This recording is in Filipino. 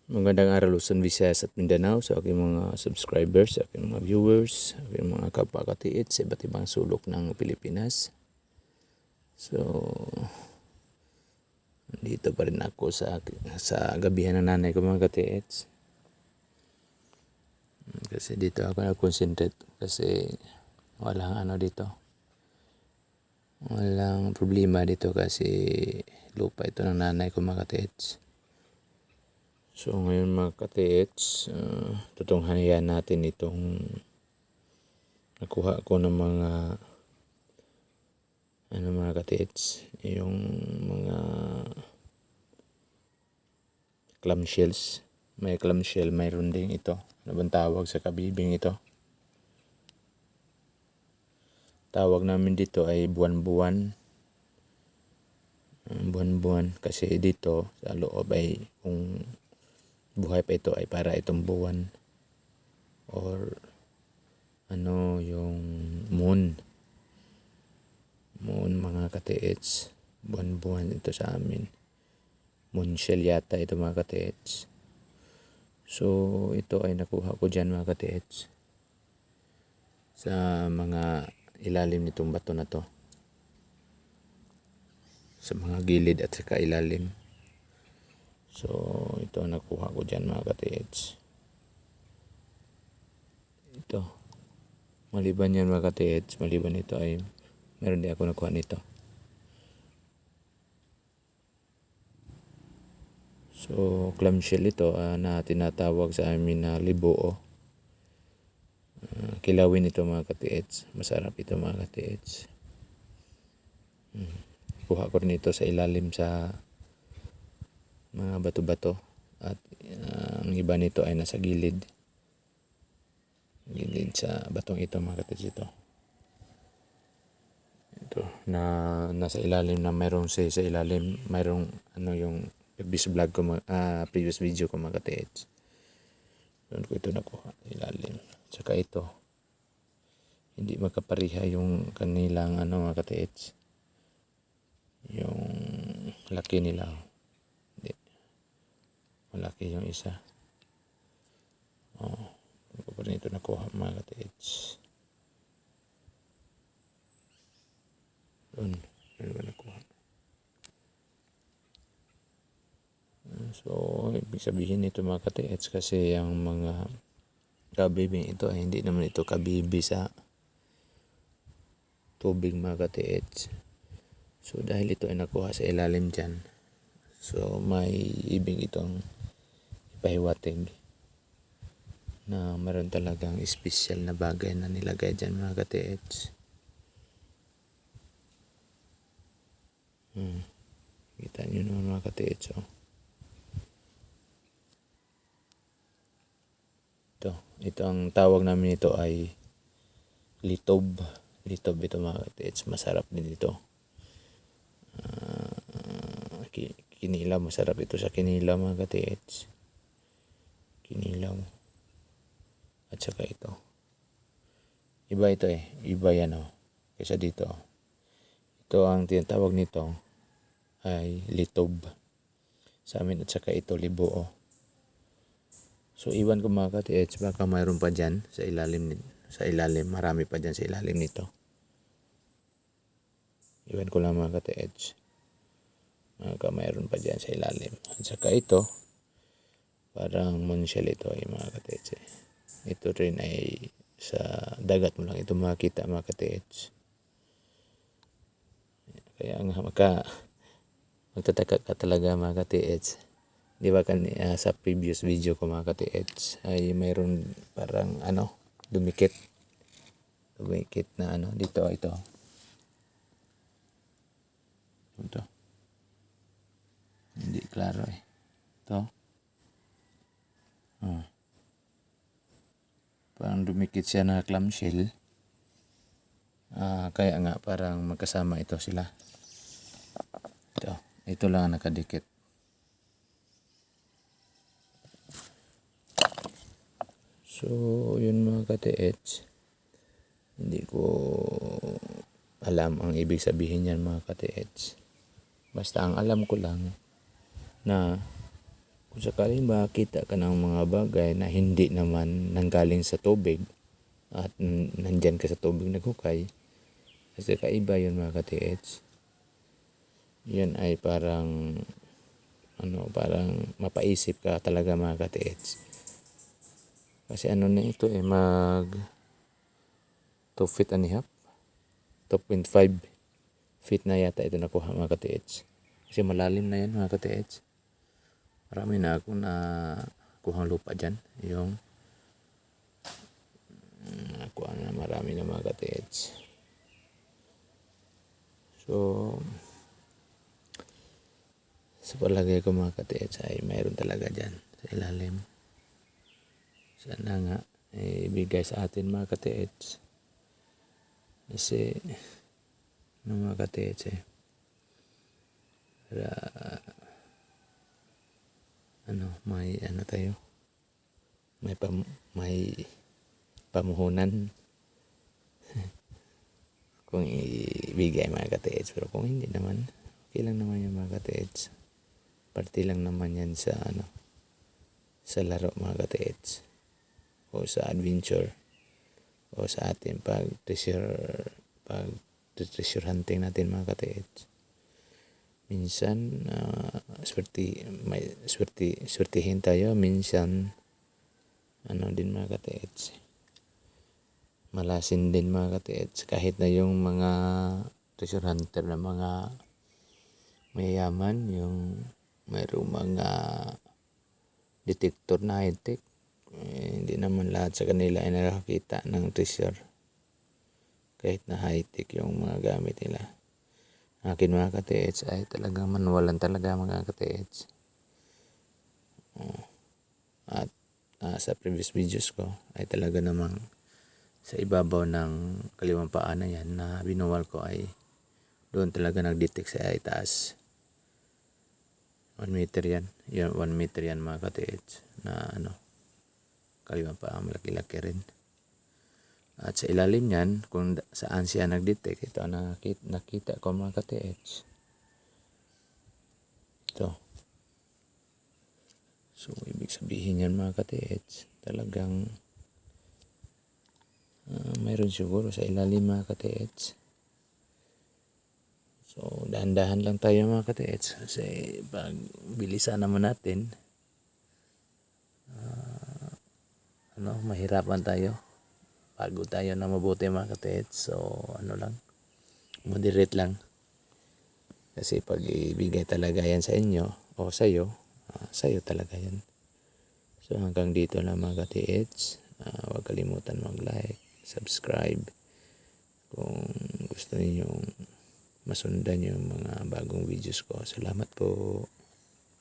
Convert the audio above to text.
Magandang araw Luzon, Visayas at Mindanao sa aking mga subscribers, sa aking mga viewers, sa aking mga kapakatiit sa iba't ibang sulok ng Pilipinas. So, dito pa rin ako sa gabihan ng nanay ko mga katiits. Kasi dito ako nag-concentrate kasi walang dito. Walang problema dito kasi lupa ito ng nanay ko mga katiits. So ngayon mga katiits, tutunghayan natin itong nakuha ko ng mga mga katiits, yung mga clamshells. May clamshell, mayroon din ito. Ano bang tawag sa kabibing ito? Tawag namin dito ay buwan-buwan. Buwan-buwan kasi dito sa loob ay kung buhay pa ito ay para itong buwan or yung moon mga katiits. Buwan-buwan ito sa amin. Moon shell yata ito mga katiits. So ito ay nakuha ko dyan mga katiits sa mga ilalim nitong bato na to, sa mga gilid at saka ilalim. So ito nakuha ko dyan mga katiits. Ito, maliban yan mga katiits, maliban ito ay meron din ako nakuha nito. So clamshell ito na tinatawag sa amin na libuo. Kilawin ito mga katiits, masarap ito mga katiits. Kuha ko rin ito sa ilalim sa mga bato-bato at ang iba nito ay nasa gilid sa batong ito mga katiits. Ito na nasa ilalim na mayroong sa ilalim, mayroong yung previous vlog ko, previous video ko mga katiits. Doon ko ito nakuha sa ilalim. Tsaka ito, hindi magkapariha yung kanilang mga katiits, yung laki nila. Hindi, malaki yung isa. Ko pa rin ito nakuha mga katiits. Doon ko nakuha. So ibig sabihin nito mga katiits, kasi yung mga kabibing ito ay hindi naman ito kabibi sa tubig mga katiits. So dahil ito ay nakuha sa ilalim dyan, so may ibig itong ipahiwatig na meron talagang special na bagay na nilagay dyan mga katiits. Kita nyo naman mga katiits. Ito ang tawag namin ito ay litob. Litob ito mga katiits, masarap din ito. Kinilaw, masarap ito sa kinilaw mga katiits. Kinilaw. At saka ito. Iba ito iba yan kaysa dito. Ito ang tinatawag nito ay litob sa amin, at saka ito libuo. So iwan ko mga katiits, baka mayroon pa dyan sa ilalim, marami pa dyan sa ilalim nito. Iwan ko lang mga katiits, baka mayroon pa dyan sa ilalim. At saka ito, parang moonshell ito mga katiits. Ito rin ay sa dagat mo lang ito makita mga katiits. Kaya magtataka ka talaga mga katiits. Di ba sa previous video ko mga katiits ay mayroon parang dumikit na dito ito. Hindi klaro ito. Parang dumikit siya na clamshell. Kaya nga parang magkasama ito sila. Ito lang ang nakadikit. So yun mga katiits, hindi ko alam ang ibig sabihin yan mga katiits. Basta ang alam ko lang na Kung sakaling makita ka ng mga bagay na hindi naman nanggaling sa tubig at nandyan ka sa tubig naghukay, kasi kaiba yun mga ka-TH. Yun ay parang parang mapaisip ka talaga mga ka-TH. Kasi na ito mag 2 feet and a half, 2.5 feet na yata ito nakuha mga ka-TH. Kasi malalim na yan mga ka-TH. Marami na akong kuhang lupa dyan. Yung nakuha na marami na mga ka-TH. So, sa palagay ko mga ka-TH ay mayroon talaga dyan sa ilalim. Sana nga ibigay sa atin mga ka-TH. Kasi mga ka-TH para may tayo, may pamuhunan kung ibigay mga ka-TH. Pero kung hindi naman, okay lang naman yung mga ka-TH. Parte lang naman yan sa sa laro mga ka-TH, o sa adventure, o sa ating pag treasure hunting natin mga ka-TH. Minsan swertihin tayo, minsan din mga ka-TH, malasin din mga ka-TH. Kahit na yung mga treasure hunter na mga mayayaman, yung mayroong mga detector na high-tech, hindi naman lahat sa kanila ay nakakita ng treasure kahit na high-tech yung mga gamit nila. Akin mga ka-TH ay talagang manuwalan talaga mga ka-TH. At sa previous videos ko ay talaga namang sa ibabaw ng kaliwang paa na yan na binuwal ko ay doon talaga nag-detect sa itaas. 1 meter yan. 1 meter yan mga ka-TH na kaliwang paa, malaki-laki rin. At sa ilalim niyan, kung saan siya nag-detect, ito ang nakita ko mga ka-TH. Ito. So, ibig sabihin yan mga ka-TH, talagang mayroon siguro sa ilalim mga ka-TH. So, dahan-dahan lang tayo mga ka-TH. Kasi pag bilisan naman natin, mahirapan tayo. Pagod tayo na mabuti mga ka-TH. So, moderate lang. Kasi pag ibigay talaga yan sa inyo o sa'yo, sa'yo talaga yan. So, hanggang dito lang mga ka-TH. Huwag kalimutan mag-like, subscribe. Kung gusto ninyong masundan yung mga bagong videos ko. Salamat po.